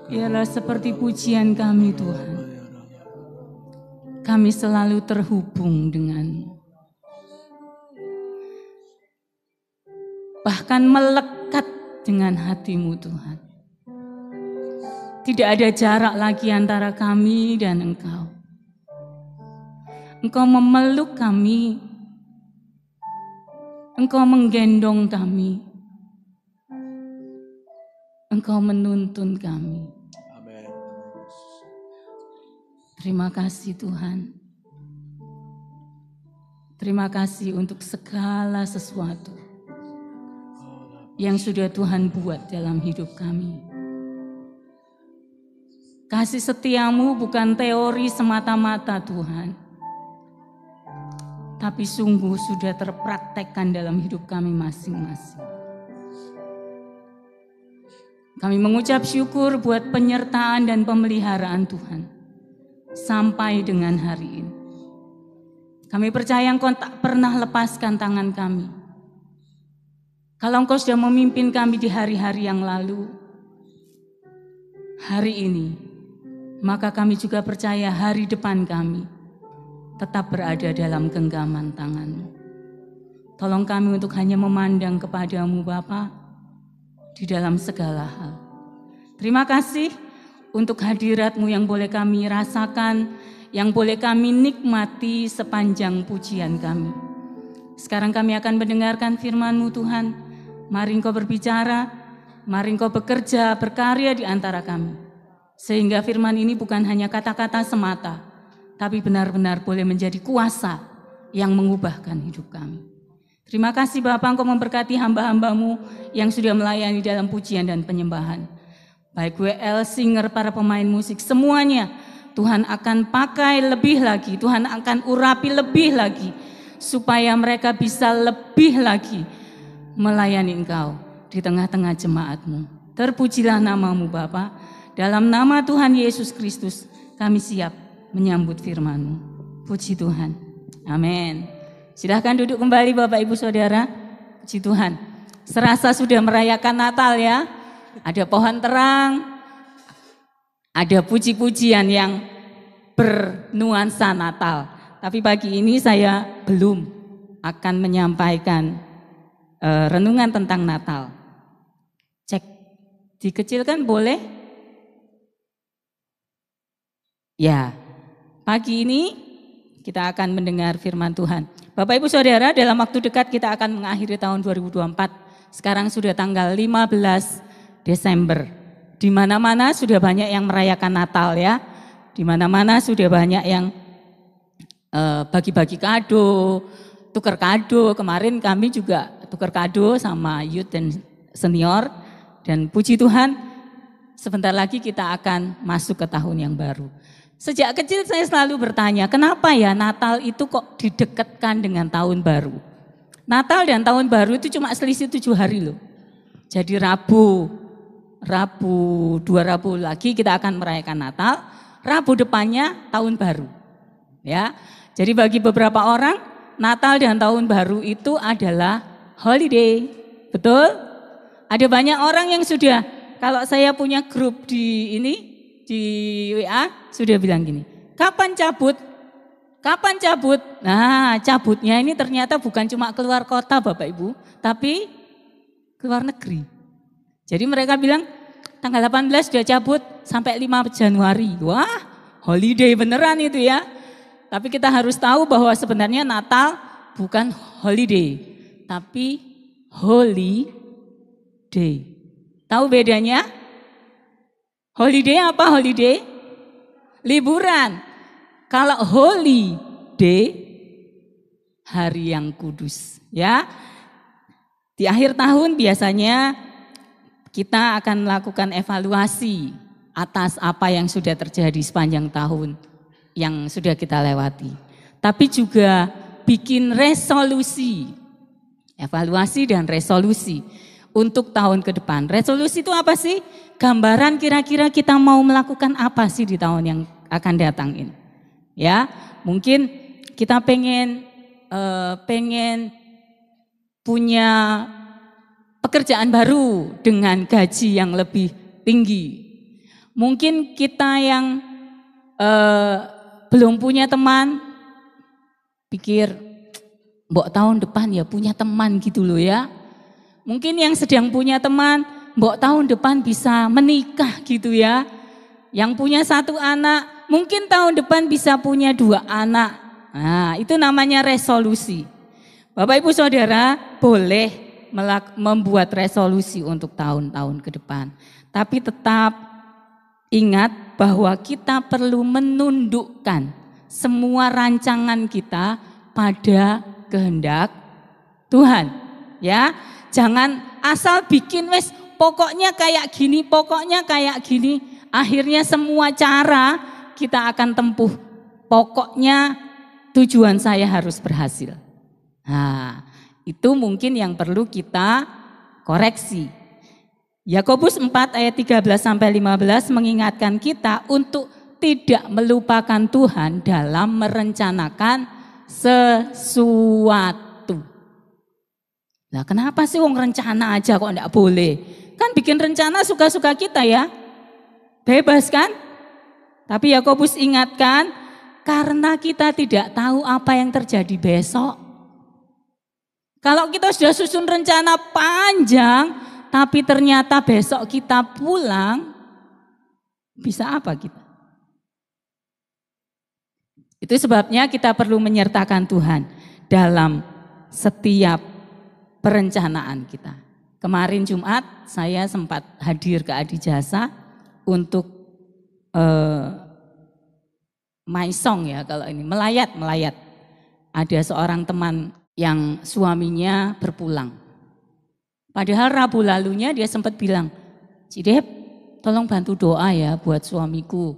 Biarlah seperti pujian kami Tuhan. Kami selalu terhubung dengan-Mu. Bahkan melekat dengan hati-Mu Tuhan. Tidak ada jarak lagi antara kami dan Engkau. Engkau memeluk kami. Engkau menggendong kami. Engkau menuntun kami. Amin. Terima kasih Tuhan. Terima kasih untuk segala sesuatu yang sudah Tuhan buat dalam hidup kami. Kasih setiamu bukan teori semata-mata Tuhan, tapi sungguh sudah terpraktekkan dalam hidup kami masing-masing. Kami mengucap syukur buat penyertaan dan pemeliharaan Tuhan sampai dengan hari ini. Kami percaya Engkau tak pernah lepaskan tangan kami. Kalau Engkau sudah memimpin kami di hari-hari yang lalu, hari ini, maka kami juga percaya hari depan kami tetap berada dalam genggaman tangan-Mu. Tolong kami untuk hanya memandang kepada-Mu Bapa di dalam segala hal. Terima kasih untuk hadirat-Mu yang boleh kami rasakan, yang boleh kami nikmati sepanjang pujian kami. Sekarang kami akan mendengarkan firman-Mu Tuhan. Mari Engkau berbicara, mari Engkau bekerja, berkarya di antara kami. Sehingga firman ini bukan hanya kata-kata semata, tapi benar-benar boleh menjadi kuasa yang mengubahkan hidup kami. Terima kasih Bapak, Engkau memberkati hamba-hamba-Mu yang sudah melayani dalam pujian dan penyembahan. Baik WL, singer, para pemain musik, semuanya Tuhan akan pakai lebih lagi, Tuhan akan urapi lebih lagi, supaya mereka bisa lebih lagi melayani Engkau di tengah-tengah jemaat-Mu. Terpujilah nama-Mu Bapa. Dalam nama Tuhan Yesus Kristus kami siap menyambut firman-Mu. Puji Tuhan. Amin. Silahkan duduk kembali Bapak Ibu Saudara. Puji Tuhan. Serasa sudah merayakan Natal ya. Ada pohon terang, ada puji-pujian yang bernuansa Natal. Tapi pagi ini saya belum akan menyampaikan renungan tentang Natal. Cek, dikecilkan boleh? Ya, pagi ini kita akan mendengar firman Tuhan. Bapak Ibu Saudara, dalam waktu dekat kita akan mengakhiri tahun 2024. Sekarang sudah tanggal 15 Desember. Di mana-mana sudah banyak yang merayakan Natal ya. Di mana-mana sudah banyak yang bagi-bagi kado, tukar kado. Kemarin kami juga tukar kado sama youth dan senior. Dan puji Tuhan, sebentar lagi kita akan masuk ke tahun yang baru. Sejak kecil saya selalu bertanya, kenapa ya Natal itu kok didekatkan dengan tahun baru? Natal dan tahun baru itu cuma selisih 7 hari loh. Jadi Rabu 2 Rabu lagi kita akan merayakan Natal, Rabu depannya tahun baru. Ya. Jadi bagi beberapa orang Natal dan tahun baru itu adalah holiday. Betul? Ada banyak orang yang sudah, kalau saya punya grup di WA sudah bilang gini, kapan cabut? Kapan cabut? Nah, cabutnya ini ternyata bukan cuma keluar kota Bapak Ibu, tapi keluar negeri. Jadi mereka bilang tanggal 18 sudah cabut sampai 5 Januari. Wah, holiday beneran itu ya. Tapi kita harus tahu bahwa sebenarnya Natal bukan holiday, tapi holy day. Tahu bedanya? Holiday apa holiday? Liburan. Kalau holy day, hari yang kudus. Ya. Di akhir tahun biasanya kita akan melakukan evaluasi atas apa yang sudah terjadi sepanjang tahun yang sudah kita lewati. Tapi juga bikin resolusi, evaluasi dan resolusi untuk tahun ke depan. Resolusi itu apa sih? Gambaran kira-kira kita mau melakukan apa sih di tahun yang akan datang ini. Ya, mungkin kita pengen punya pekerjaan baru dengan gaji yang lebih tinggi. Mungkin kita yang belum punya teman, pikir, mbok tahun depan ya punya teman gitu loh ya. Mungkin yang sedang punya teman, mbok tahun depan bisa menikah gitu ya. Yang punya 1 anak, mungkin tahun depan bisa punya 2 anak. Nah, itu namanya resolusi. Bapak Ibu Saudara boleh membuat resolusi untuk tahun-tahun ke depan. Tapi tetap ingat bahwa kita perlu menundukkan semua rancangan kita pada kehendak Tuhan. Ya, jangan asal bikin wes pokoknya kayak gini, pokoknya kayak gini. Akhirnya semua cara kita akan tempuh. Pokoknya tujuan saya harus berhasil. Nah, itu mungkin yang perlu kita koreksi. Yakobus 4 ayat 13-15 mengingatkan kita untuk tidak melupakan Tuhan dalam merencanakan sesuatu. Nah, kenapa sih wong rencana aja kok enggak boleh? Kan bikin rencana suka-suka kita ya. Bebas kan? Tapi Yakobus ingatkan, karena kita tidak tahu apa yang terjadi besok. Kalau kita sudah susun rencana panjang, tapi ternyata besok kita pulang, bisa apa kita? Itu sebabnya kita perlu menyertakan Tuhan dalam setiap perencanaan kita. Kemarin Jumat saya sempat hadir ke Adijasa untuk my song ya, kalau ini melayat. Ada seorang teman yang suaminya berpulang. Padahal Rabu lalunya dia sempat bilang, Cidep tolong bantu doa ya buat suamiku.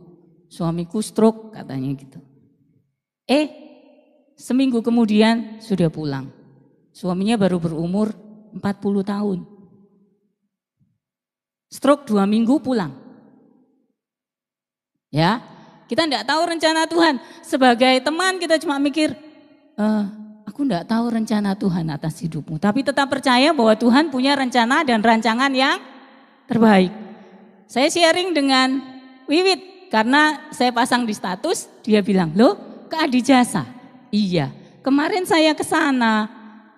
Suamiku stroke katanya gitu. Seminggu kemudian sudah pulang. Suaminya baru berumur 40 tahun. Stroke 2 minggu pulang. Ya, kita enggak tahu rencana Tuhan. Sebagai teman kita cuma mikir, aku enggak tahu rencana Tuhan atas hidupmu. Tapi tetap percaya bahwa Tuhan punya rencana dan rancangan yang terbaik. Saya sharing dengan Wiwit karena saya pasang di status, dia bilang, loh ke Adijasa? Iya, kemarin saya ke sana,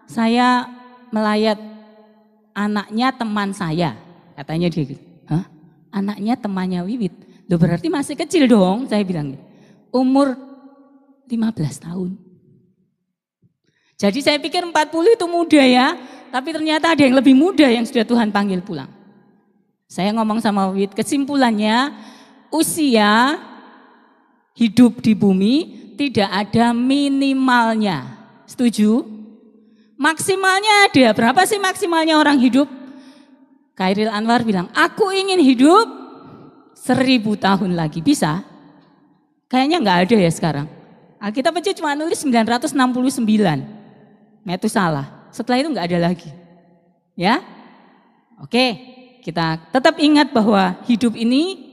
saya melayat anaknya teman saya. Katanya dia gitu, hah? Anaknya temannya Wiwit? Loh berarti masih kecil dong, saya bilang. Umur 15 tahun. Jadi saya pikir 40 itu muda ya, tapi ternyata ada yang lebih muda yang sudah Tuhan panggil pulang. Saya ngomong sama Wiwit, kesimpulannya usia hidup di bumi tidak ada minimalnya. Setuju? Maksimalnya ada. Berapa sih maksimalnya orang hidup? Khairil Anwar bilang, aku ingin hidup 1000 tahun lagi. Bisa? Kayaknya enggak ada ya sekarang. Alkitab aja cuma nulis 969. Itu salah. Setelah itu enggak ada lagi. Ya? Oke, kita tetap ingat bahwa hidup ini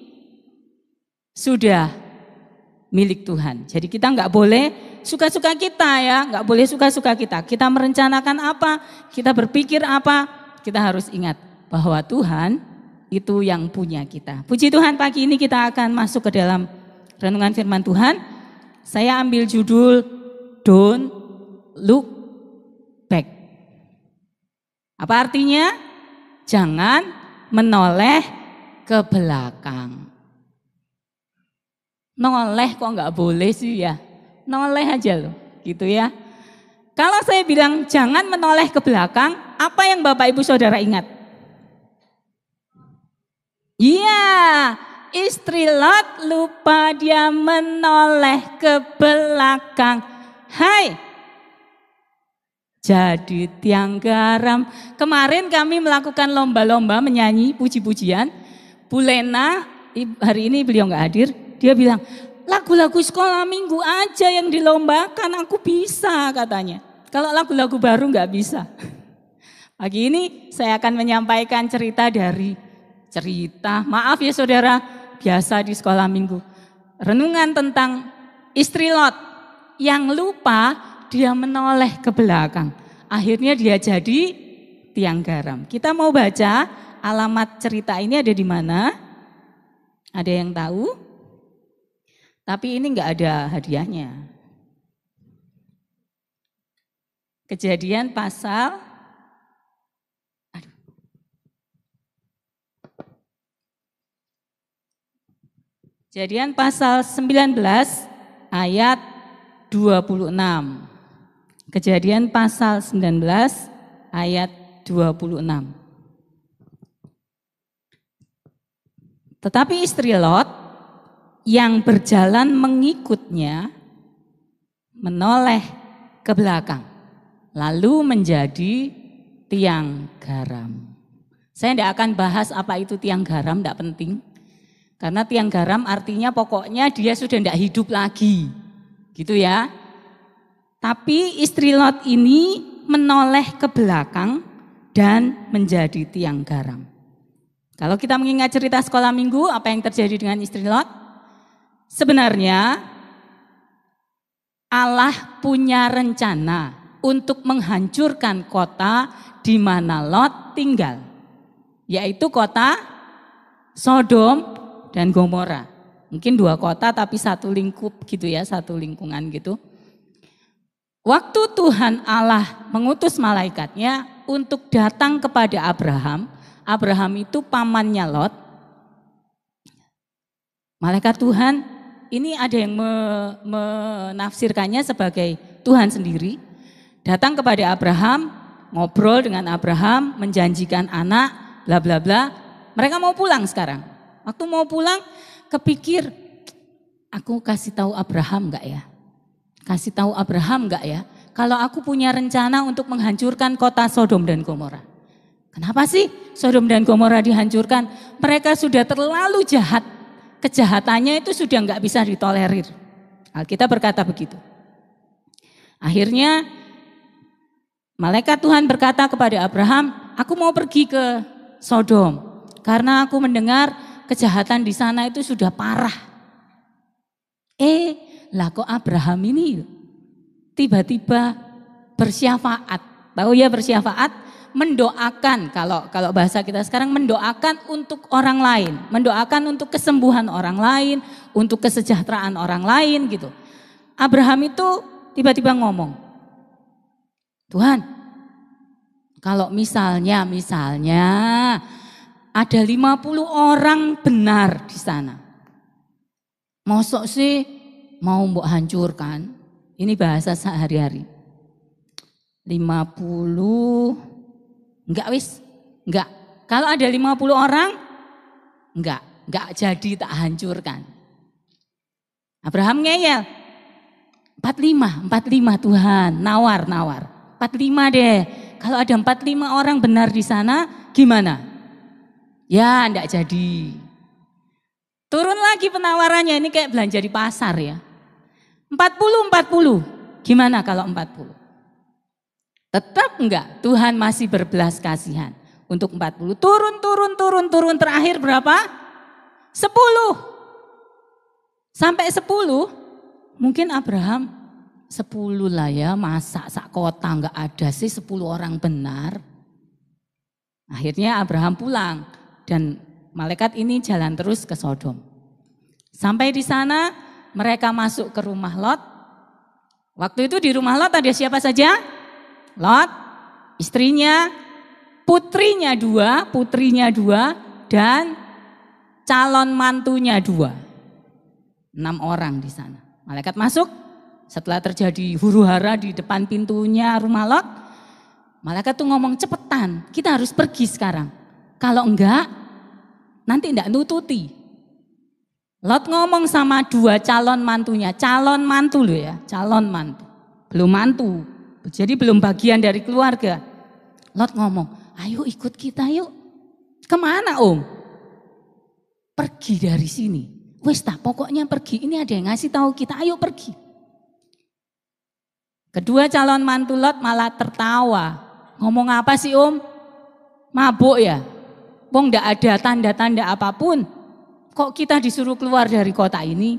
sudah milik Tuhan. Jadi kita enggak boleh suka-suka kita ya, enggak boleh suka-suka kita. Kita merencanakan apa, kita berpikir apa, kita harus ingat bahwa Tuhan itu yang punya kita. Puji Tuhan, pagi ini kita akan masuk ke dalam renungan firman Tuhan. Saya ambil judul Don't Look Back. Apa artinya? Jangan menoleh ke belakang. Noleh kok nggak boleh sih ya? Noleh aja loh, gitu ya. Kalau saya bilang jangan menoleh ke belakang, apa yang Bapak Ibu Saudara ingat? Iya, istri Lot lupa dia menoleh ke belakang. Hai, jadi tiang garam. Kemarin kami melakukan lomba-lomba menyanyi puji-pujian. Bu Lena, hari ini beliau nggak hadir, dia bilang, lagu-lagu sekolah minggu aja yang dilombakan, aku bisa katanya. Kalau lagu-lagu baru nggak bisa. Pagi ini saya akan menyampaikan maaf ya saudara, biasa di sekolah minggu. Renungan tentang istri Lot yang lupa dia menoleh ke belakang. Akhirnya dia jadi tiang garam. Kita mau baca alamat cerita ini ada di mana? Ada yang tahu? Tapi ini enggak ada hadiahnya. Kejadian pasal Kejadian pasal 19 ayat 26. Kejadian pasal 19 ayat 26. Tetapi istri Lot yang berjalan mengikutnya menoleh ke belakang, lalu menjadi tiang garam. Saya tidak akan bahas apa itu tiang garam, tidak penting. Karena tiang garam artinya pokoknya dia sudah tidak hidup lagi, gitu ya. Tapi istri Lot ini menoleh ke belakang dan menjadi tiang garam. Kalau kita mengingat cerita sekolah minggu, apa yang terjadi dengan istri Lot? Sebenarnya Allah punya rencana untuk menghancurkan kota di mana Lot tinggal, yaitu kota Sodom dan Gomora. Mungkin 2 kota tapi satu lingkup gitu ya, satu lingkungan gitu. Waktu Tuhan Allah mengutus malaikatnya untuk datang kepada Abraham, Abraham itu pamannya Lot. Malaikat Tuhan ini ada yang menafsirkannya sebagai Tuhan sendiri. Datang kepada Abraham, ngobrol dengan Abraham, menjanjikan anak, bla bla bla. Mereka mau pulang sekarang. Waktu mau pulang, kepikir, aku kasih tahu Abraham enggak ya? Kasih tahu Abraham enggak ya? Kalau aku punya rencana untuk menghancurkan kota Sodom dan Gomora. Kenapa sih Sodom dan Gomora dihancurkan? Mereka sudah terlalu jahat. Kejahatannya itu sudah enggak bisa ditolerir. Alkitab berkata begitu. Akhirnya malaikat Tuhan berkata kepada Abraham, aku mau pergi ke Sodom. Karena aku mendengar kejahatan di sana itu sudah parah. Lah kok Abraham ini tiba-tiba bersyafaat. Tahu ya bersyafaat? Mendoakan, kalau bahasa kita sekarang mendoakan untuk orang lain. Mendoakan untuk kesembuhan orang lain, untuk kesejahteraan orang lain gitu. Abraham itu tiba-tiba ngomong, Tuhan, kalau misalnya ada 50 orang benar di sana. Mosok sih mau mbok hancurkan? Ini bahasa sehari-hari. 50, enggak wis, enggak. Kalau ada 50 orang, enggak jadi tak hancurkan. Abraham ngeyel. 45 Tuhan, nawar. 45 deh. Kalau ada 45 orang benar di sana, gimana? Ya, enggak jadi. Turun lagi penawarannya, ini kayak belanja di pasar ya. 40. Gimana kalau 40? Tetap enggak, Tuhan masih berbelas kasihan. Untuk 40, turun. Terakhir berapa? 10. Sampai 10, mungkin Abraham 10 lah ya, masa sak kota enggak ada sih 10 orang benar. Akhirnya Abraham pulang. Dan malaikat ini jalan terus ke Sodom. Sampai di sana mereka masuk ke rumah Lot. Waktu itu di rumah Lot ada siapa saja? Lot, istrinya, putrinya dua, dan calon mantunya 2. 6 orang di sana. Malaikat masuk, setelah terjadi huru-hara di depan pintunya rumah Lot, malaikat tuh ngomong cepetan, kita harus pergi sekarang. Kalau enggak, nanti enggak nututi. Lot ngomong sama 2 calon mantunya, calon mantu loh ya, calon mantu. Belum mantu, jadi belum bagian dari keluarga. Lot ngomong, ayo ikut kita yuk. Kemana om? Pergi dari sini. Wes tak pokoknya pergi, ini ada yang ngasih tahu kita, ayo pergi. Kedua calon mantu Lot malah tertawa. Ngomong apa sih om? Mabuk ya? Wong ndak ada tanda-tanda apapun. Kok kita disuruh keluar dari kota ini?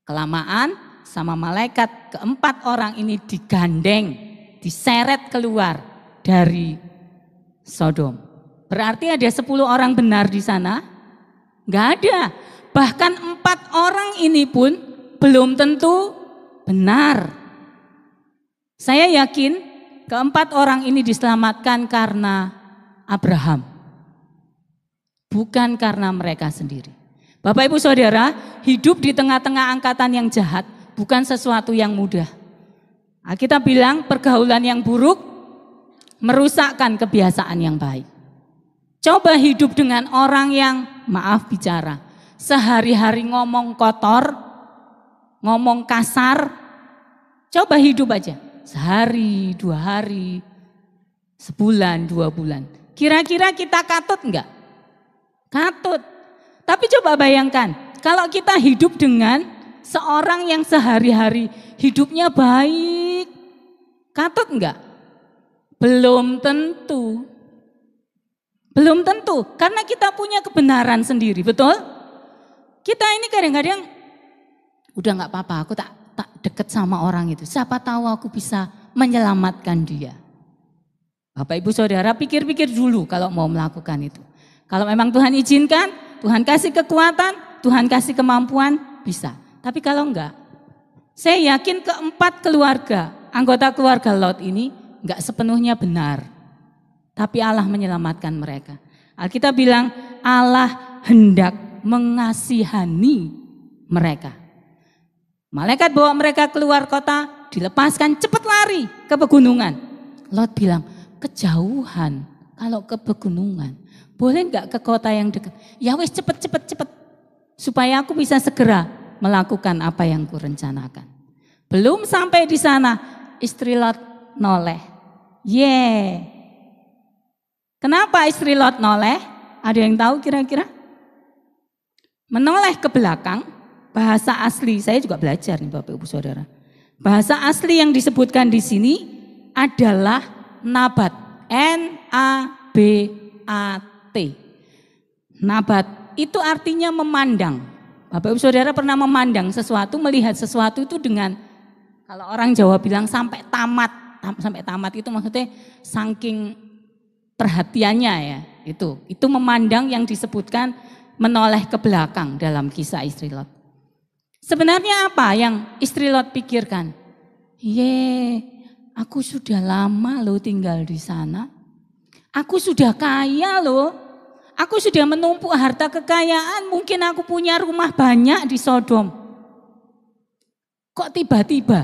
Kelamaan sama malaikat keempat orang ini digandeng, diseret keluar dari Sodom. Berarti ada 10 orang benar di sana? Enggak ada. Bahkan 4 orang ini pun belum tentu benar. Saya yakin keempat orang ini diselamatkan karena Abraham. Bukan karena mereka sendiri. Bapak Ibu Saudara, hidup di tengah-tengah angkatan yang jahat bukan sesuatu yang mudah. Kita bilang pergaulan yang buruk merusakkan kebiasaan yang baik. Coba hidup dengan orang yang, maaf bicara, sehari-hari ngomong kotor, ngomong kasar. Coba hidup aja, sehari, 2 hari, sebulan, 2 bulan. Kira-kira kita katut enggak? Katut. Tapi coba bayangkan, kalau kita hidup dengan seorang yang sehari-hari hidupnya baik, katut enggak? Belum tentu. Belum tentu, karena kita punya kebenaran sendiri, betul? Kita ini kadang-kadang, udah gak apa-apa, aku tak deket sama orang itu. Siapa tahu aku bisa menyelamatkan dia. Bapak Ibu Saudara pikir-pikir dulu kalau mau melakukan itu. Kalau memang Tuhan izinkan, Tuhan kasih kekuatan, Tuhan kasih kemampuan, bisa. Tapi kalau enggak, saya yakin keempat keluarga, anggota keluarga Lot ini enggak sepenuhnya benar. Tapi Allah menyelamatkan mereka. Alkitab bilang Allah hendak mengasihani mereka. Malaikat bawa mereka keluar kota, dilepaskan cepat lari ke pegunungan. Lot bilang, kejauhan kalau ke pegunungan. Boleh enggak ke kota yang dekat? Ya wis cepet. Supaya aku bisa segera melakukan apa yang kurencanakan. Belum sampai di sana, istri Lot noleh. Kenapa istri Lot noleh? Ada yang tahu kira-kira? Menoleh ke belakang, bahasa asli, saya juga belajar nih Bapak Ibu Saudara. Bahasa asli yang disebutkan di sini adalah nabat, N-A-B-A-T. Nabat itu artinya memandang. Bapak Ibu Saudara pernah memandang sesuatu, melihat sesuatu itu dengan, kalau orang Jawa bilang sampai tamat. Sampai tamat itu maksudnya saking perhatiannya ya, itu memandang yang disebutkan menoleh ke belakang dalam kisah istri Lot. Sebenarnya apa yang istri Lot pikirkan? Aku sudah lama loh tinggal di sana. Aku sudah kaya loh. Aku sudah menumpuk harta kekayaan, mungkin aku punya rumah banyak di Sodom. Kok tiba-tiba,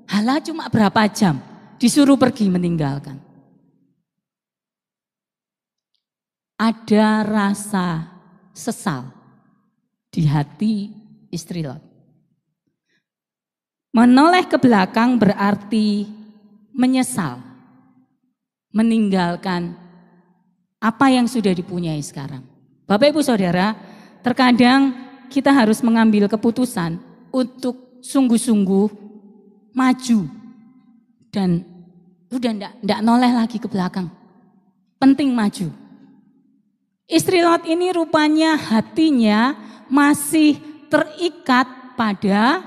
halah cuma berapa jam disuruh pergi meninggalkan. Ada rasa sesal di hati istri Lot. Menoleh ke belakang berarti menyesal, meninggalkan apa yang sudah dipunyai sekarang. Bapak Ibu Saudara, terkadang kita harus mengambil keputusan untuk sungguh-sungguh maju dan udah enggak noleh lagi ke belakang. Penting maju. Istri Lot ini rupanya hatinya masih terikat pada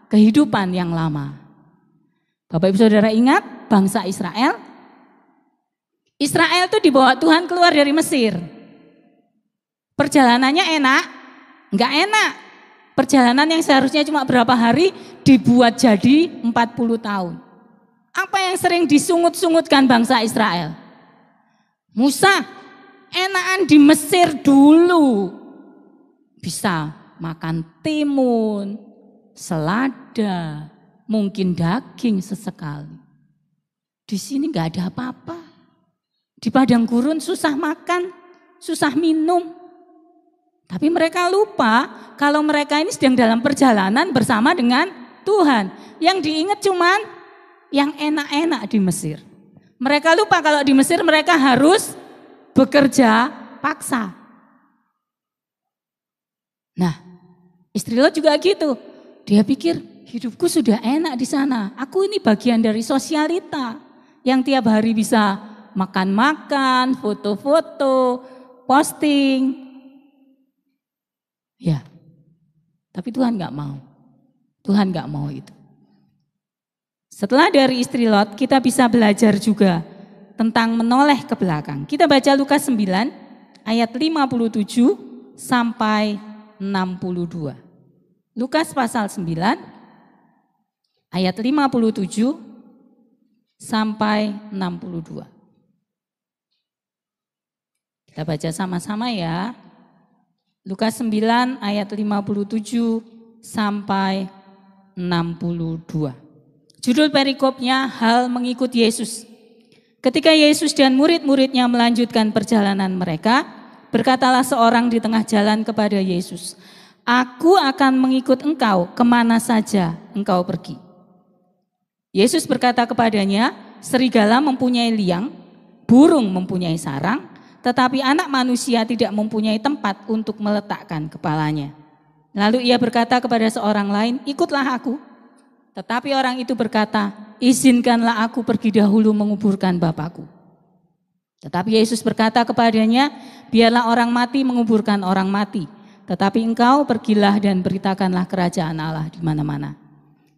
kehidupan yang lama. Bapak Ibu Saudara ingat bangsa Israel? Israel itu dibawa Tuhan keluar dari Mesir. Perjalanannya enak? Enggak enak. Perjalanan yang seharusnya cuma berapa hari dibuat jadi 40 tahun. Apa yang sering disungut-sungutkan bangsa Israel? Musa, enakan di Mesir dulu. Bisa makan timun, selada, mungkin daging sesekali. Di sini enggak ada apa-apa. Di padang gurun susah makan, susah minum. Tapi mereka lupa kalau mereka ini sedang dalam perjalanan bersama dengan Tuhan. Yang diingat cuman yang enak-enak di Mesir. Mereka lupa kalau di Mesir mereka harus bekerja paksa. Nah, istri Lot juga gitu. Dia pikir hidupku sudah enak di sana. Aku ini bagian dari sosialita yang tiap hari bisa makan-makan, foto-foto, posting. Ya, tapi Tuhan gak mau. Tuhan gak mau itu. Setelah dari istri Lot, kita bisa belajar juga tentang menoleh ke belakang. Kita baca Lukas 9 ayat 57 sampai 62. Lukas pasal 9 ayat 57 sampai 62. Kita baca sama-sama ya. Lukas 9 ayat 57 sampai 62. Judul perikopnya hal mengikut Yesus. Ketika Yesus dan murid-muridnya melanjutkan perjalanan mereka, berkatalah seorang di tengah jalan kepada Yesus, "Aku akan mengikut engkau kemana saja engkau pergi." Yesus berkata kepadanya, "Serigala mempunyai liang, burung mempunyai sarang, tetapi anak manusia tidak mempunyai tempat untuk meletakkan kepalanya." Lalu ia berkata kepada seorang lain, "Ikutlah aku." Tetapi orang itu berkata, "Izinkanlah aku pergi dahulu menguburkan Bapakku." Tetapi Yesus berkata kepadanya, "Biarlah orang mati menguburkan orang mati, tetapi engkau pergilah dan beritakanlah kerajaan Allah di mana-mana."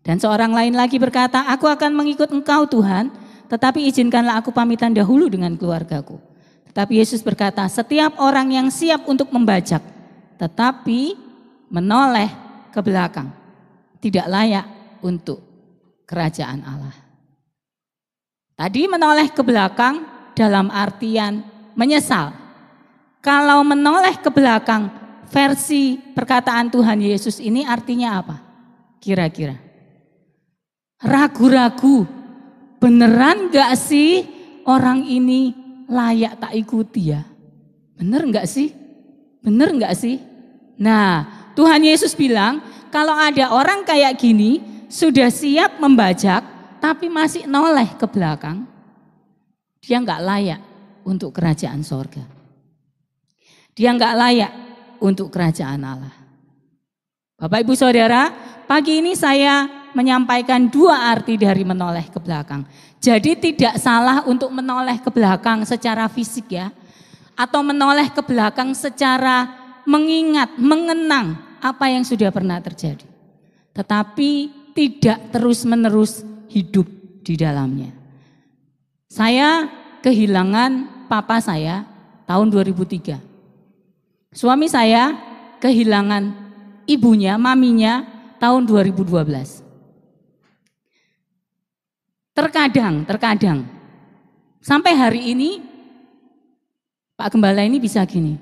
Dan seorang lain lagi berkata, "Aku akan mengikut engkau Tuhan, tetapi izinkanlah aku pamitan dahulu dengan keluargaku." Tetapi Yesus berkata, "Setiap orang yang siap untuk membajak, tetapi menoleh ke belakang, tidak layak untuk kerajaan Allah." Tadi menoleh ke belakang dalam artian menyesal. Kalau menoleh ke belakang versi perkataan Tuhan Yesus ini artinya apa? Kira-kira ragu-ragu, beneran gak sih orang ini layak tak ikuti ya? Bener gak sih? Bener gak sih? Nah, Tuhan Yesus bilang kalau ada orang kayak gini sudah siap membajak tapi masih noleh ke belakang, dia gak layak untuk kerajaan sorga. Dia gak layak untuk kerajaan Allah. Bapak Ibu Saudara, pagi ini saya menyampaikan dua arti dari menoleh ke belakang. Jadi tidak salah untuk menoleh ke belakang secara fisik ya, atau menoleh ke belakang secara mengingat, mengenang apa yang sudah pernah terjadi. Tetapi tidak terus-menerus hidup di dalamnya. Saya kehilangan papa saya tahun 2003. Suami saya kehilangan ibunya, maminya tahun 2012. Terkadang sampai hari ini Pak Gembala ini bisa gini,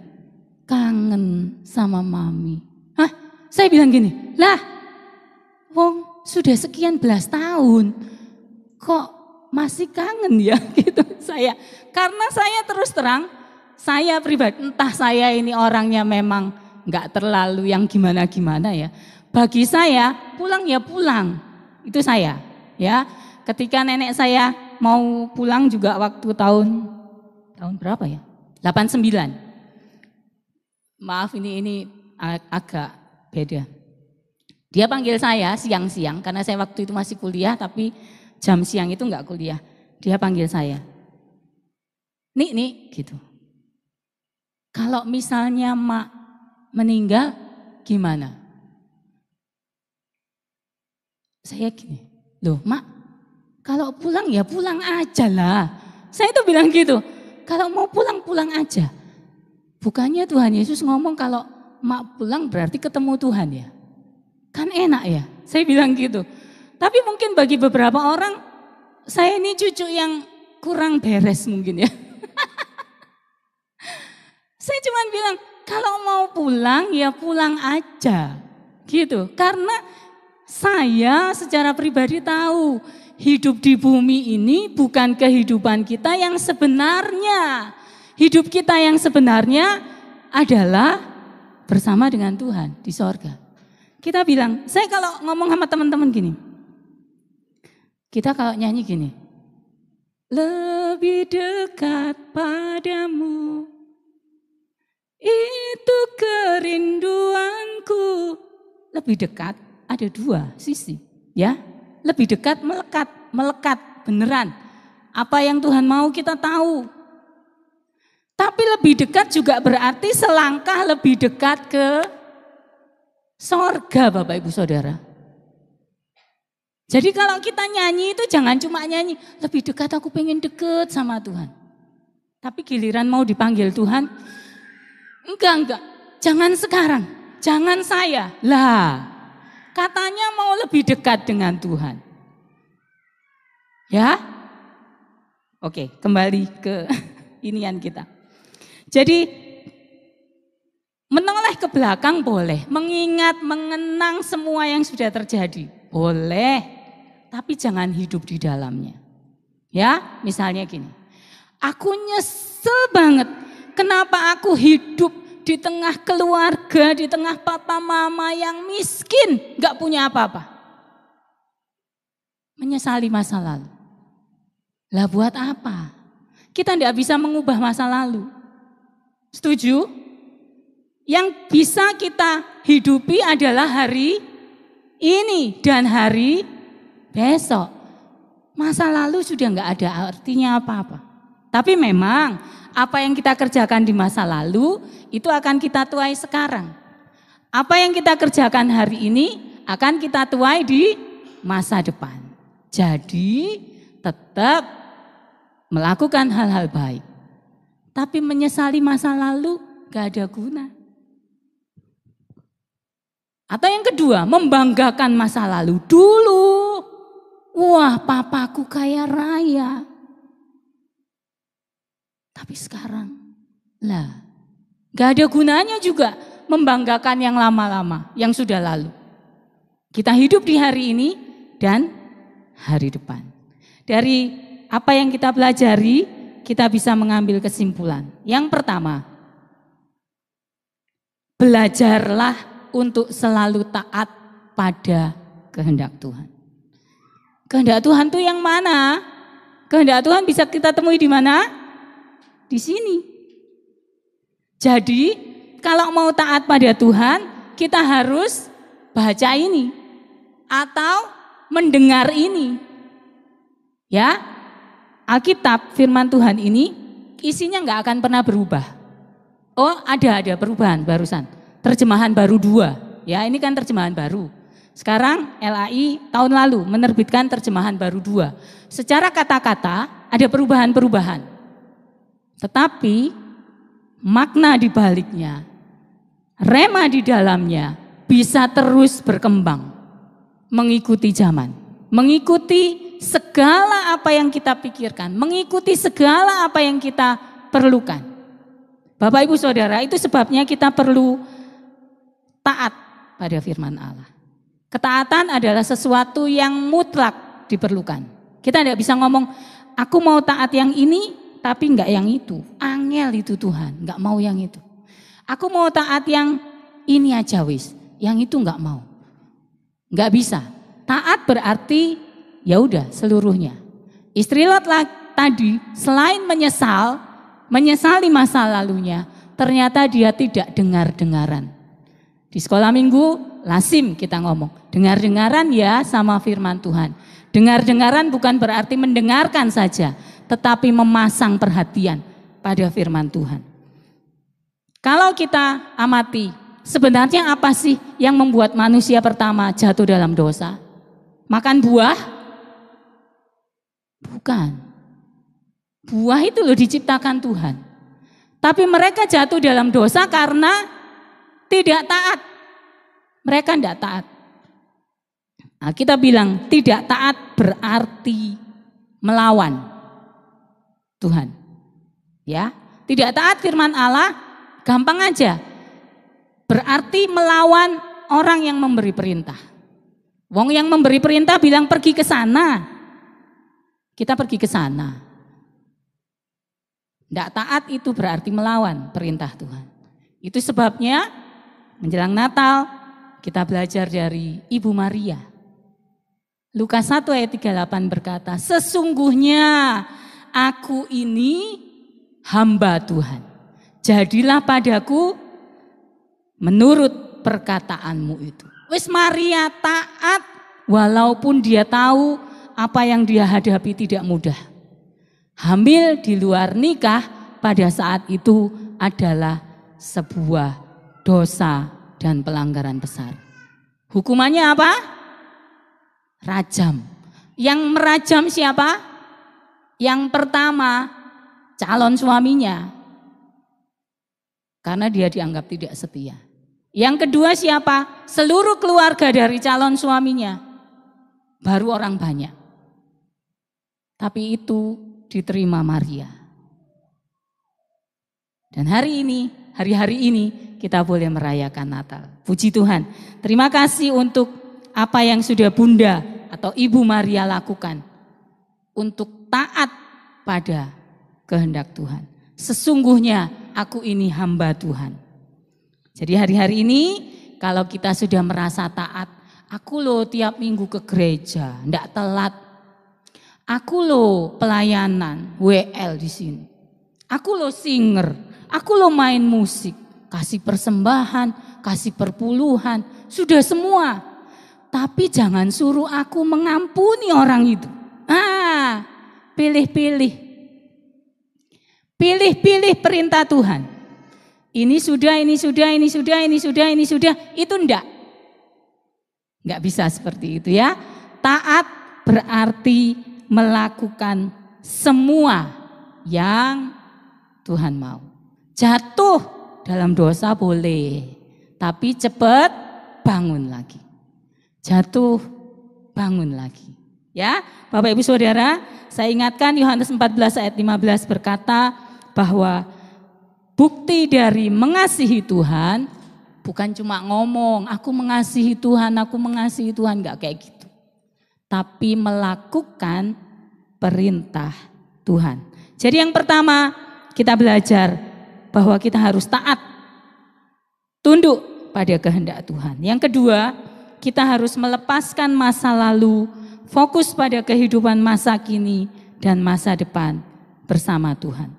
kangen sama mami. Hah, saya bilang gini, lah wong sudah sekian belas tahun kok masih kangen ya gitu saya. Karena saya terus terang, saya pribadi, entah saya ini orangnya memang gak terlalu yang gimana-gimana ya. Bagi saya pulang ya pulang, itu saya ya. Ketika nenek saya mau pulang juga waktu tahun berapa ya? 89. Maaf ini agak beda. Dia panggil saya siang-siang karena saya waktu itu masih kuliah tapi jam siang itu enggak kuliah. Dia panggil saya. Nik gitu. Kalau misalnya mak meninggal gimana? Saya gini, loh mak, kalau pulang ya pulang aja lah. Saya itu bilang gitu, kalau mau pulang aja. Bukannya Tuhan Yesus ngomong kalau mak pulang berarti ketemu Tuhan ya. Kan enak ya, saya bilang gitu. Tapi mungkin bagi beberapa orang, saya ini cucu yang kurang beres mungkin ya. Saya cuma bilang, kalau mau pulang ya pulang aja. Gitu, karena saya secara pribadi tahu hidup di bumi ini bukan kehidupan kita yang sebenarnya. Hidup kita yang sebenarnya adalah bersama dengan Tuhan di sorga. Kita bilang, saya kalau ngomong sama teman-teman gini, kita kalau nyanyi gini, lebih dekat padamu, itu kerinduanku. Lebih dekat ada dua sisi, ya. Lebih dekat melekat beneran. Apa yang Tuhan mau kita tahu. Tapi lebih dekat juga berarti selangkah lebih dekat ke sorga Bapak Ibu Saudara. Jadi kalau kita nyanyi itu jangan cuma nyanyi, lebih dekat, aku pengen deket sama Tuhan. Tapi giliran mau dipanggil Tuhan, enggak, jangan sekarang, jangan saya. Lah, katanya mau lebih dekat dengan Tuhan. Ya, oke, kembali ke inian kita. Jadi menoleh ke belakang boleh, mengingat, mengenang semua yang sudah terjadi, boleh. Tapi jangan hidup di dalamnya. Ya, misalnya gini. Aku nyesel banget kenapa aku hidup di tengah keluarga, di tengah papa mama yang miskin, gak punya apa-apa. Menyesali masa lalu. Lah buat apa? Kita tidak bisa mengubah masa lalu. Setuju? Yang bisa kita hidupi adalah hari ini dan hari besok. Masa lalu sudah enggak ada artinya apa-apa. Tapi memang apa yang kita kerjakan di masa lalu itu akan kita tuai sekarang. Apa yang kita kerjakan hari ini akan kita tuai di masa depan. Jadi tetap melakukan hal-hal baik. Tapi menyesali masa lalu enggak ada guna. Atau yang kedua, membanggakan masa lalu dulu. Wah, papaku kaya raya. Tapi sekarang, lah, gak ada gunanya juga membanggakan yang lama-lama, yang sudah lalu. Kita hidup di hari ini dan hari depan. Dari apa yang kita pelajari, kita bisa mengambil kesimpulan. Yang pertama, belajarlah untuk selalu taat pada kehendak Tuhan. Kehendak Tuhan itu yang mana? Kehendak Tuhan bisa kita temui di mana? Di sini. Jadi kalau mau taat pada Tuhan, kita harus baca ini atau mendengar ini. Ya, Alkitab firman Tuhan ini isinya nggak akan pernah berubah. Oh, ada perubahan barusan. Terjemahan baru 2. Ya, ini kan terjemahan baru. Sekarang LAI tahun lalu menerbitkan terjemahan baru 2. Secara kata-kata ada perubahan-perubahan. Tetapi makna di baliknya, rema di dalamnya bisa terus berkembang. Mengikuti zaman, mengikuti segala apa yang kita pikirkan, mengikuti segala apa yang kita perlukan. Bapak Ibu Saudara, itu sebabnya kita perlu taat pada firman Allah. Ketaatan adalah sesuatu yang mutlak diperlukan. Kita tidak bisa ngomong, aku mau taat yang ini, tapi enggak yang itu. Angel itu Tuhan, enggak mau yang itu. Aku mau taat yang ini aja wis, yang itu enggak mau. Enggak bisa. Taat berarti ya udah seluruhnya. Istri Lot tadi selain menyesali masa lalunya, ternyata dia tidak dengar-dengaran. Di sekolah minggu lazim kita ngomong, dengar-dengaran ya sama firman Tuhan. Dengar-dengaran bukan berarti mendengarkan saja, tetapi memasang perhatian pada firman Tuhan. Kalau kita amati, sebenarnya apa sih yang membuat manusia pertama jatuh dalam dosa? Makan buah? Bukan. Buah itu loh diciptakan Tuhan. Tapi mereka jatuh dalam dosa karena tidak taat. Mereka tidak taat. Nah, kita bilang tidak taat berarti melawan Tuhan. Ya, tidak taat firman Allah gampang aja. Berarti melawan orang yang memberi perintah. Wong yang memberi perintah bilang pergi ke sana. Kita pergi ke sana. Tidak taat itu berarti melawan perintah Tuhan. Itu sebabnya menjelang Natal kita belajar dari Ibu Maria. Lukas 1 ayat 38 berkata, sesungguhnya aku ini hamba Tuhan. Jadilah padaku menurut perkataanmu itu. Wis Maria taat walaupun dia tahu apa yang dia hadapi tidak mudah. Hamil di luar nikah pada saat itu adalah sebuah dosa dan pelanggaran besar. Hukumannya apa? rajam. Yang merajam siapa? Yang pertama, calon suaminya. Karena dia dianggap tidak setia. Yang kedua siapa? Seluruh keluarga dari calon suaminya. Baru orang banyak. Tapi itu diterima Maria. Dan hari-hari ini kita boleh merayakan Natal. Puji Tuhan. Terima kasih untuk apa yang sudah Bunda atau Ibu Maria lakukan. Untuk taat pada kehendak Tuhan. Sesungguhnya aku ini hamba Tuhan. Jadi hari-hari ini kalau kita sudah merasa taat, aku loh tiap minggu ke gereja, enggak telat. Aku loh pelayanan WL di sini. Aku loh singer, aku loh main musik, kasih persembahan, kasih perpuluhan, sudah semua. Tapi jangan suruh aku mengampuni orang itu. Pilih-pilih. Pilih-pilih perintah Tuhan. Ini sudah, itu enggak. Enggak bisa seperti itu ya. Taat berarti melakukan semua yang Tuhan mau. Jatuh dalam dosa boleh, tapi cepat bangun lagi. Jatuh, bangun lagi. Ya, Bapak Ibu Saudara, saya ingatkan Yohanes 14 ayat 15 berkata bahwa bukti dari mengasihi Tuhan bukan cuma ngomong, aku mengasihi Tuhan, enggak kayak gitu. Tapi melakukan perintah Tuhan. Jadi yang pertama kita belajar bahwa kita harus taat, tunduk pada kehendak Tuhan. Yang kedua, kita harus melepaskan masa lalu, fokus pada kehidupan masa kini dan masa depan bersama Tuhan.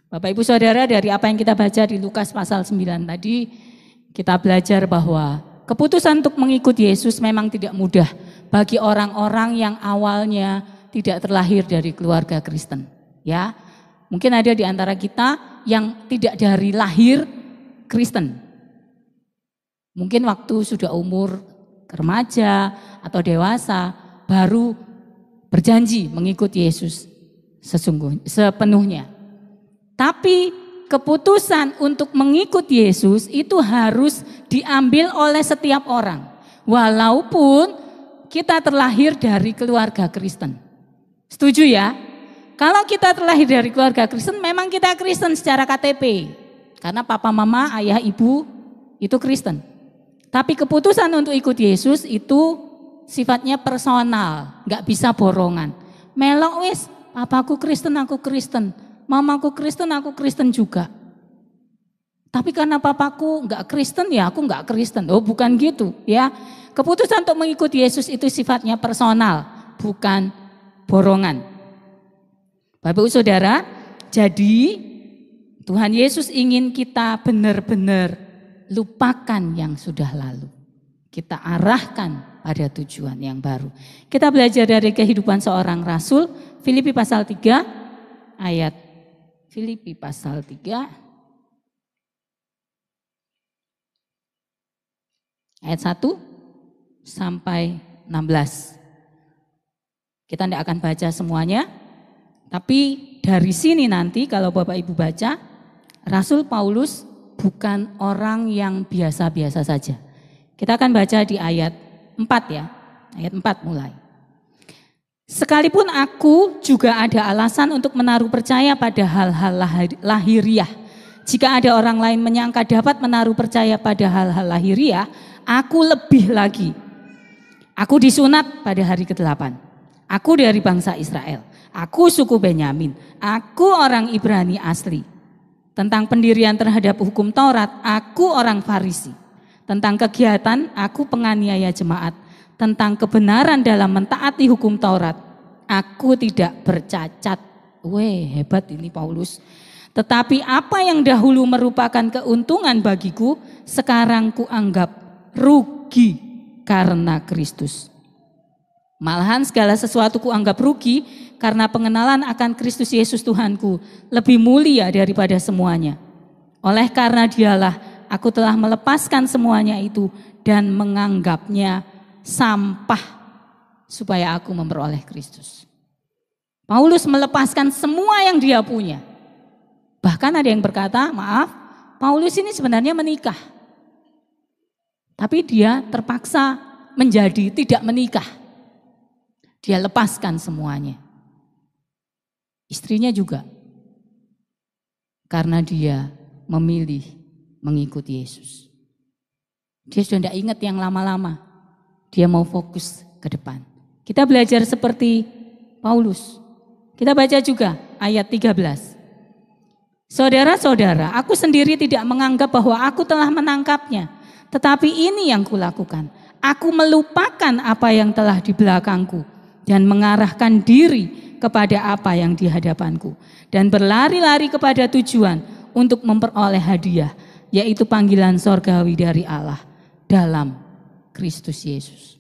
Bapak Ibu Saudara, dari apa yang kita baca di Lukas pasal 9 tadi, kita belajar bahwa keputusan untuk mengikuti Yesus memang tidak mudah bagi orang-orang yang awalnya tidak terlahir dari keluarga Kristen. Ya, mungkin ada di antara kita yang tidak dari lahir Kristen. Mungkin waktu sudah umur remaja atau dewasa baru berjanji mengikuti Yesus sepenuhnya. Tapi keputusan untuk mengikuti Yesus itu harus diambil oleh setiap orang. Walaupun kita terlahir dari keluarga Kristen. Setuju ya? Kalau kita terlahir dari keluarga Kristen, memang kita Kristen secara KTP. Karena papa, mama, ayah, ibu itu Kristen. Tapi keputusan untuk ikut Yesus itu sifatnya personal, gak bisa borongan. Melok wis, papaku Kristen, aku Kristen. Mamaku Kristen, aku Kristen juga. Tapi karena papaku gak Kristen, ya aku gak Kristen. Oh bukan gitu ya. Keputusan untuk mengikuti Yesus itu sifatnya personal, bukan borongan. Bapak Ibu Saudara, jadi Tuhan Yesus ingin kita benar-benar lupakan yang sudah lalu. Kita arahkan pada tujuan yang baru. Kita belajar dari kehidupan seorang rasul, Filipi pasal 3 ayat 1 sampai 16. Kita tidak akan baca semuanya, tapi dari sini nanti kalau Bapak Ibu baca, Rasul Paulus bukan orang yang biasa-biasa saja. Kita akan baca di ayat 4 ya, ayat 4 mulai. Sekalipun aku juga ada alasan untuk menaruh percaya pada hal-hal lahiriah. Jika ada orang lain menyangka dapat menaruh percaya pada hal-hal lahiriah, aku lebih lagi. Aku disunat pada hari ke-8. Aku dari bangsa Israel. Aku suku Benyamin. Aku orang Ibrani asli. Tentang pendirian terhadap hukum Taurat, aku orang Farisi. Tentang kegiatan, aku penganiaya jemaat. Tentang kebenaran dalam mentaati hukum Taurat, aku tidak bercacat. Weh, hebat ini Paulus. Tetapi apa yang dahulu merupakan keuntungan bagiku, sekarang kuanggap rugi karena Kristus. Malahan segala sesuatu kuanggap rugi karena pengenalan akan Kristus Yesus Tuhanku lebih mulia daripada semuanya. Oleh karena dialah aku telah melepaskan semuanya itu dan menganggapnya sampah supaya aku memperoleh Kristus. Paulus melepaskan semua yang dia punya. Bahkan ada yang berkata, maaf, Paulus ini sebenarnya menikah. Tapi dia terpaksa menjadi tidak menikah. Dia lepaskan semuanya. Istrinya juga. Karena dia memilih mengikuti Yesus. Dia sudah tidak ingat yang lama-lama. Dia mau fokus ke depan. Kita belajar seperti Paulus. Kita baca juga ayat 13. Saudara-saudara, aku sendiri tidak menganggap bahwa aku telah menangkapnya. Tetapi ini yang kulakukan. Aku melupakan apa yang telah di belakangku dan mengarahkan diri kepada apa yang di hadapanku. Dan berlari-lari kepada tujuan untuk memperoleh hadiah, yaitu panggilan sorgawi dari Allah dalam Kristus Yesus.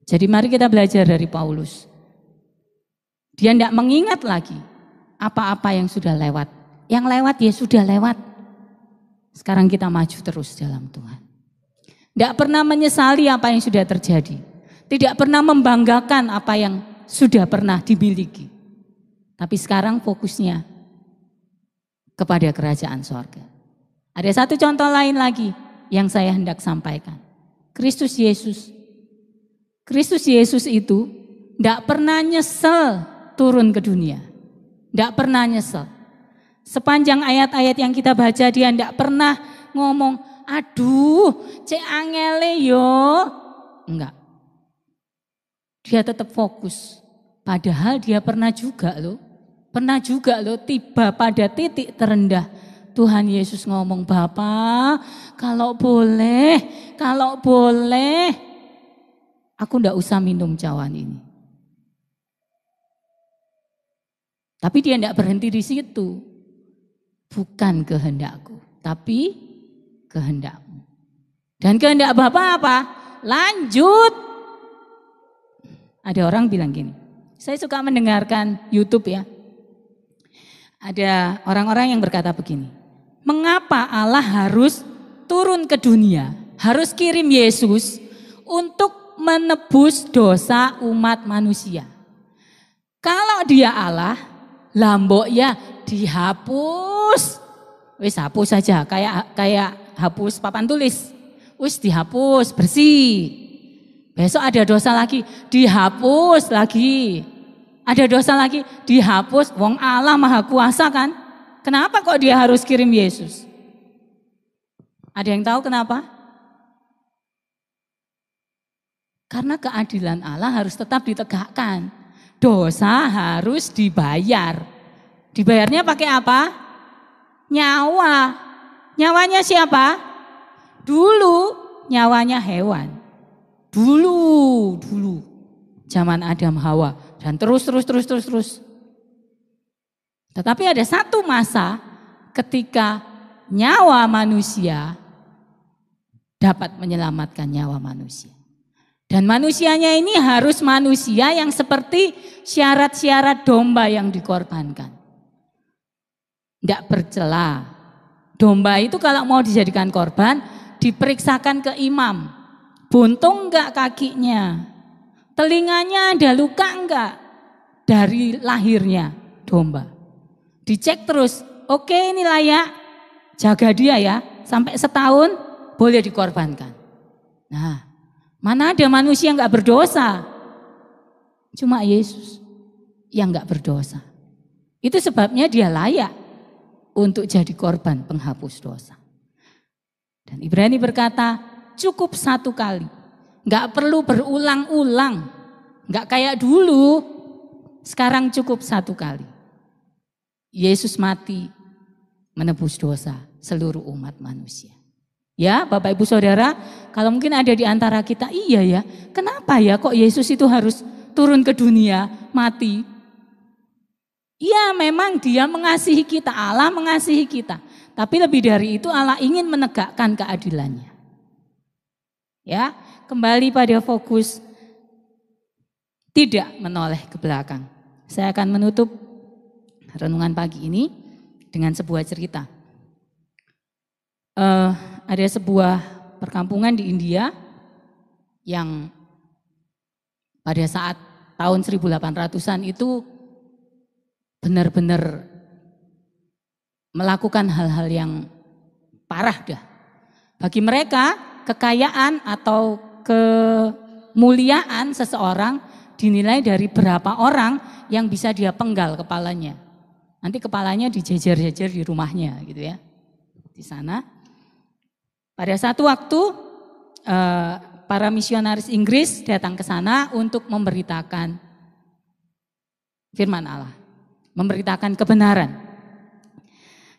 Jadi mari kita belajar dari Paulus. Dia tidak mengingat lagi apa-apa yang sudah lewat. Yang lewat ya sudah lewat. Sekarang kita maju terus dalam Tuhan. Tidak pernah menyesali apa yang sudah terjadi. Tidak pernah membanggakan apa yang sudah pernah dimiliki. Tapi sekarang fokusnya kepada kerajaan sorga. Ada satu contoh lain lagi yang saya hendak sampaikan. Kristus Yesus. Kristus Yesus itu tidak pernah nyesel turun ke dunia. Tidak pernah nyesel. Sepanjang ayat-ayat yang kita baca dia tidak pernah ngomong, aduh cek angele yo. Enggak. Dia tetap fokus. Padahal dia pernah juga loh tiba pada titik terendah. Tuhan Yesus ngomong, Bapa kalau boleh aku enggak usah minum cawan ini. Tapi dia enggak berhenti di situ. Bukan kehendakku, tapi kehendakmu. Dan kehendak Bapa apa? Lanjut. Ada orang bilang gini, saya suka mendengarkan YouTube ya. Ada orang-orang yang berkata begini, mengapa Allah harus turun ke dunia, harus kirim Yesus untuk menebus dosa umat manusia? Kalau dia Allah, lambok ya dihapus. Wis hapus saja, kayak hapus papan tulis. Wis dihapus, bersih. Besok ada dosa lagi, dihapus lagi. Ada dosa lagi, dihapus. Wong Allah Maha Kuasa kan? Kenapa kok dia harus kirim Yesus? Ada yang tahu kenapa? Karena keadilan Allah harus tetap ditegakkan. Dosa harus dibayar. Dibayarnya pakai apa? Nyawa. Nyawanya siapa? Dulu nyawanya hewan. Dulu. Zaman Adam Hawa. Dan terus. Tetapi ada satu masa ketika nyawa manusia dapat menyelamatkan nyawa manusia. Dan manusianya ini harus manusia yang seperti syarat-syarat domba yang dikorbankan. Tidak bercela. Domba itu kalau mau dijadikan korban diperiksakan ke imam. Buntung enggak kakinya? Telinganya ada luka enggak? Dari lahirnya domba. Dicek terus, oke ini layak, jaga dia ya, sampai setahun boleh dikorbankan. Nah, mana ada manusia yang enggak berdosa? Cuma Yesus yang enggak berdosa. Itu sebabnya dia layak untuk jadi korban penghapus dosa. Dan Ibrani berkata, cukup satu kali. Enggak perlu berulang-ulang. Enggak kayak dulu. Sekarang cukup satu kali. Yesus mati menebus dosa seluruh umat manusia. Ya Bapak Ibu Saudara, kalau mungkin ada di antara kita, iya ya, kenapa ya kok Yesus itu harus turun ke dunia, mati? Iya memang dia mengasihi kita, Allah mengasihi kita. Tapi lebih dari itu Allah ingin menegakkan keadilannya. Ya, kembali pada fokus tidak menoleh ke belakang. Saya akan menutup renungan pagi ini dengan sebuah cerita. Ada sebuah perkampungan di India yang pada saat tahun 1800-an itu benar-benar melakukan hal-hal yang parah dah. Bagi mereka kekayaan atau kemuliaan seseorang dinilai dari berapa orang yang bisa dia penggal kepalanya. Nanti kepalanya dijejer-jejer di rumahnya gitu ya. Di sana. Pada satu waktu para misionaris Inggris datang ke sana untuk memberitakan firman Allah, memberitakan kebenaran.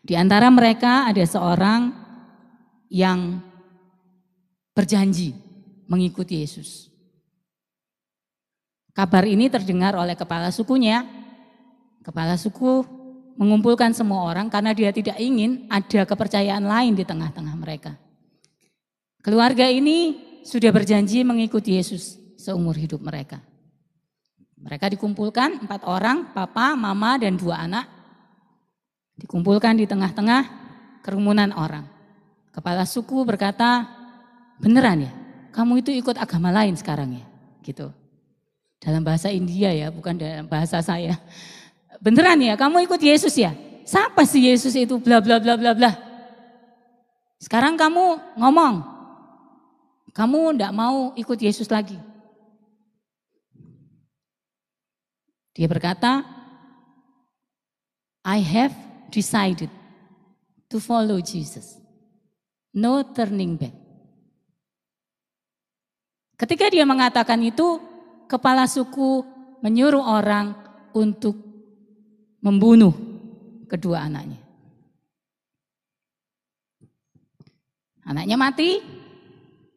Di antara mereka ada seorang yang berjanji mengikuti Yesus. Kabar ini terdengar oleh kepala sukunya. Kepala suku mengumpulkan semua orang karena dia tidak ingin ada kepercayaan lain di tengah-tengah mereka. Keluarga ini sudah berjanji mengikuti Yesus seumur hidup mereka. Mereka dikumpulkan 4 orang, papa, mama, dan 2 anak. Dikumpulkan di tengah-tengah kerumunan orang. Kepala suku berkata, beneran ya, kamu itu ikut agama lain sekarang ya? Gitu. Dalam bahasa India ya, bukan dalam bahasa saya. Beneran ya, kamu ikut Yesus ya? Siapa sih Yesus itu? Bla bla bla bla bla. Sekarang kamu ngomong, kamu enggak mau ikut Yesus lagi. Dia berkata, I have decided to follow Jesus. No turning back. Ketika dia mengatakan itu, kepala suku menyuruh orang untuk membunuh kedua anaknya. Anaknya mati,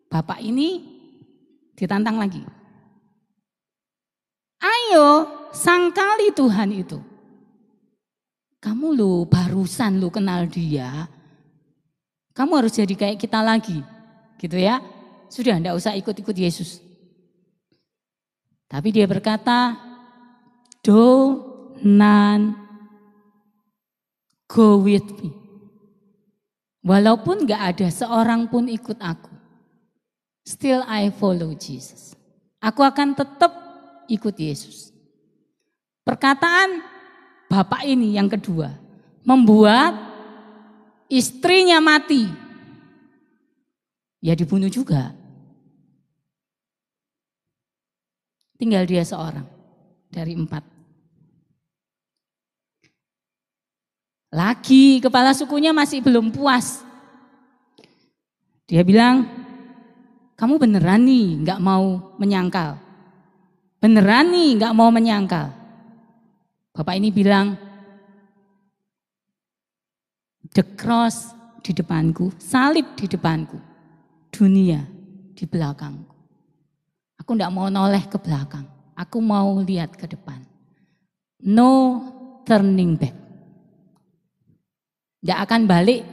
bapak ini ditantang lagi. Ayo, sangkali Tuhan itu. Kamu lu barusan lu kenal dia, kamu harus jadi kayak kita lagi, gitu ya. Sudah enggak usah ikut-ikut Yesus. Tapi dia berkata, do not go with me. Walaupun enggak ada seorang pun ikut aku, still I follow Jesus. Aku akan tetap ikut Yesus. Perkataan bapak ini yang kedua membuat istrinya mati. Ya dibunuh juga. Tinggal dia seorang dari 4. Lagi kepala sukunya masih belum puas. Dia bilang, kamu beneran nih gak mau menyangkal. Beneran nih gak mau menyangkal. Bapak ini bilang, the cross di depanku, salib di depanku, dunia di belakangku. Aku tidak mau noleh ke belakang, aku mau lihat ke depan. No turning back. Tidak akan balik.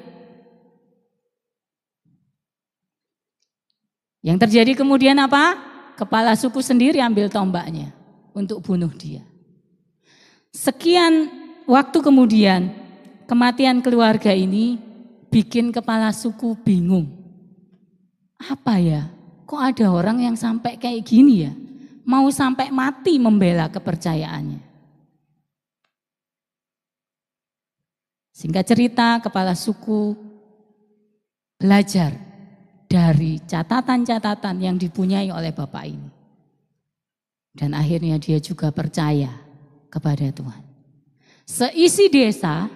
Yang terjadi kemudian apa? Kepala suku sendiri ambil tombaknya untuk bunuh dia. Sekian waktu kemudian, kematian keluarga ini bikin kepala suku bingung. Apa ya? Kok ada orang yang sampai kayak gini ya? Mau sampai mati membela kepercayaannya. Singkat cerita, kepala suku belajar dari catatan-catatan yang dipunyai oleh bapak ini. Dan akhirnya dia juga percaya kepada Tuhan. Seisi desa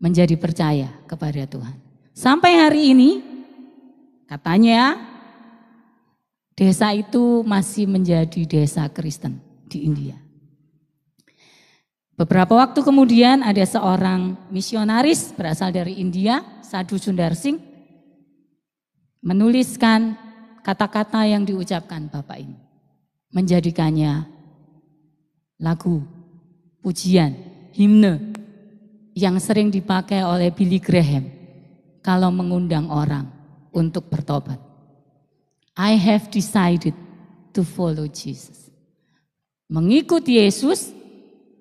menjadi percaya kepada Tuhan. Sampai hari ini katanya desa itu masih menjadi desa Kristen di India. Beberapa waktu kemudian ada seorang misionaris berasal dari India, Sadhu Sundar Singh, menuliskan kata-kata yang diucapkan bapak ini. Menjadikannya lagu, pujian, himne yang sering dipakai oleh Billy Graham kalau mengundang orang untuk bertobat. I have decided to follow Jesus. Mengikuti Yesus,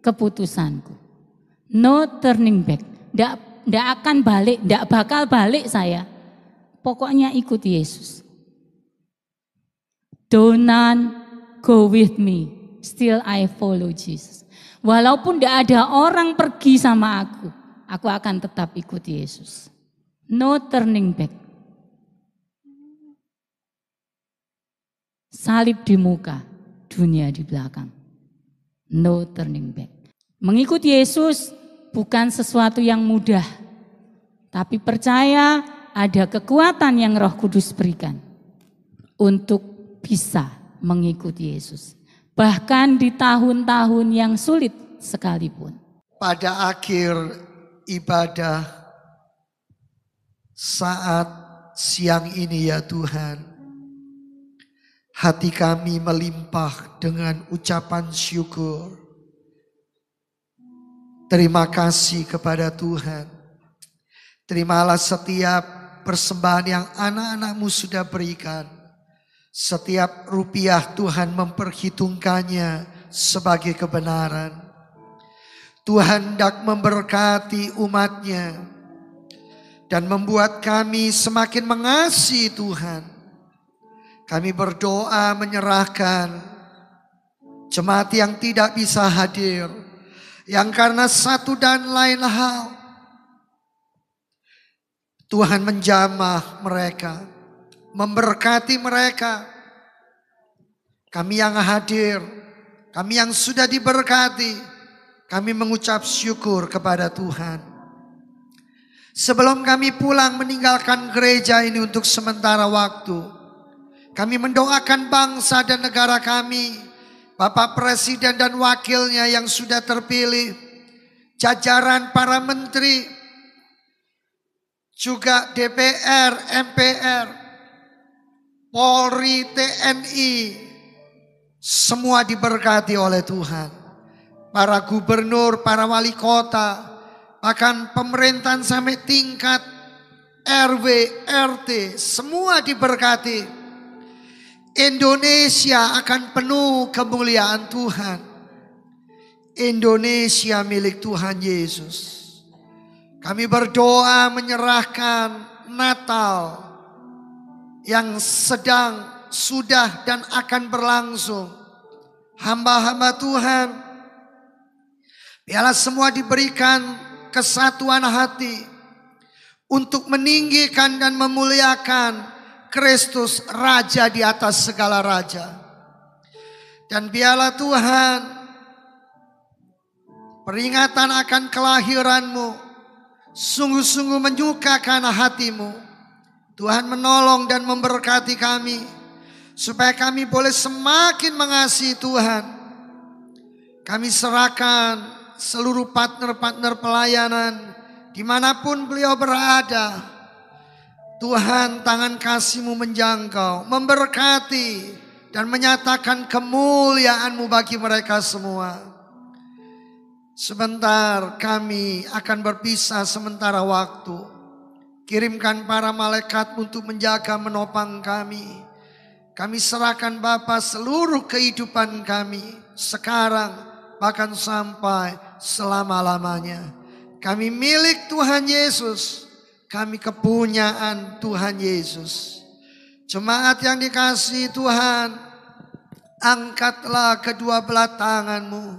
keputusanku. No turning back. Tidak akan balik, tidak bakal balik saya. Pokoknya ikuti Yesus. Do not go with me, still I follow Jesus. Walaupun tidak ada orang pergi sama aku akan tetap ikut Yesus. No turning back. Salib di muka, dunia di belakang. No turning back. Mengikuti Yesus bukan sesuatu yang mudah, tapi percaya ada kekuatan yang Roh Kudus berikan untuk bisa mengikuti Yesus. Bahkan di tahun-tahun yang sulit sekalipun. Pada akhir ibadah saat siang ini ya Tuhan, hati kami melimpah dengan ucapan syukur. Terima kasih kepada Tuhan. Terimalah setiap persembahan yang anak-anak-Mu sudah berikan. Setiap rupiah Tuhan memperhitungkannya sebagai kebenaran. Tuhan hendak memberkati umat-Nya dan membuat kami semakin mengasihi Tuhan. Kami berdoa menyerahkan jemaat yang tidak bisa hadir, yang karena satu dan lain hal Tuhan menjamah mereka, memberkati mereka. Kami yang hadir, kami yang sudah diberkati, kami mengucap syukur kepada Tuhan. Sebelum kami pulang meninggalkan gereja ini untuk sementara waktu, kami mendoakan bangsa dan negara kami, Bapak Presiden dan wakilnya yang sudah terpilih, jajaran para menteri, juga DPR, MPR, Polri, TNI, semua diberkati oleh Tuhan. Para gubernur, para wali kota, bahkan pemerintahan sampai tingkat RW, RT, semua diberkati. Indonesia akan penuh kemuliaan Tuhan. Indonesia milik Tuhan Yesus. Kami berdoa menyerahkan Natal yang sedang, sudah dan akan berlangsung. Hamba-hamba Tuhan, biarlah semua diberikan kesatuan hati untuk meninggikan dan memuliakan Kristus Raja di atas segala raja. Dan biarlah Tuhan, peringatan akan kelahiran-Mu sungguh-sungguh menyukakan hati-Mu. Tuhan menolong dan memberkati kami, supaya kami boleh semakin mengasihi Tuhan. Kami serahkan seluruh partner-partner pelayanan dimanapun beliau berada. Tuhan, tangan kasih-Mu menjangkau, memberkati dan menyatakan kemuliaan-Mu bagi mereka semua. Sebentar kami akan berpisah sementara waktu. Kirimkan para malaikat untuk menjaga menopang kami. Kami serahkan Bapa seluruh kehidupan kami sekarang bahkan sampai selama-lamanya. Kami milik Tuhan Yesus. Kami kepunyaan Tuhan Yesus. Jemaat yang dikasihi Tuhan, angkatlah kedua belah tangan-Mu.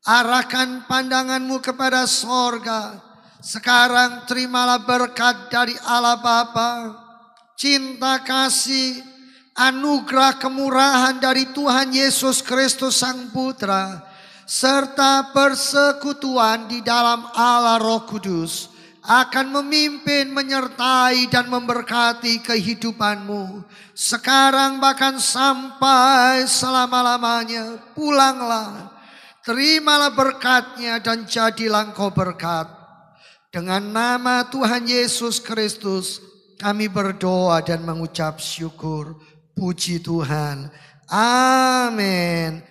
Arahkan pandangan-Mu kepada sorga. Sekarang terimalah berkat dari Allah Bapa, cinta kasih, anugerah kemurahan dari Tuhan Yesus Kristus Sang Putra, serta persekutuan di dalam Allah Roh Kudus akan memimpin, menyertai dan memberkati kehidupanmu sekarang bahkan sampai selama-lamanya. Pulanglah, terimalah berkatnya dan jadilah engkau berkat. Dengan nama Tuhan Yesus Kristus kami berdoa dan mengucap syukur. Puji Tuhan. Amin.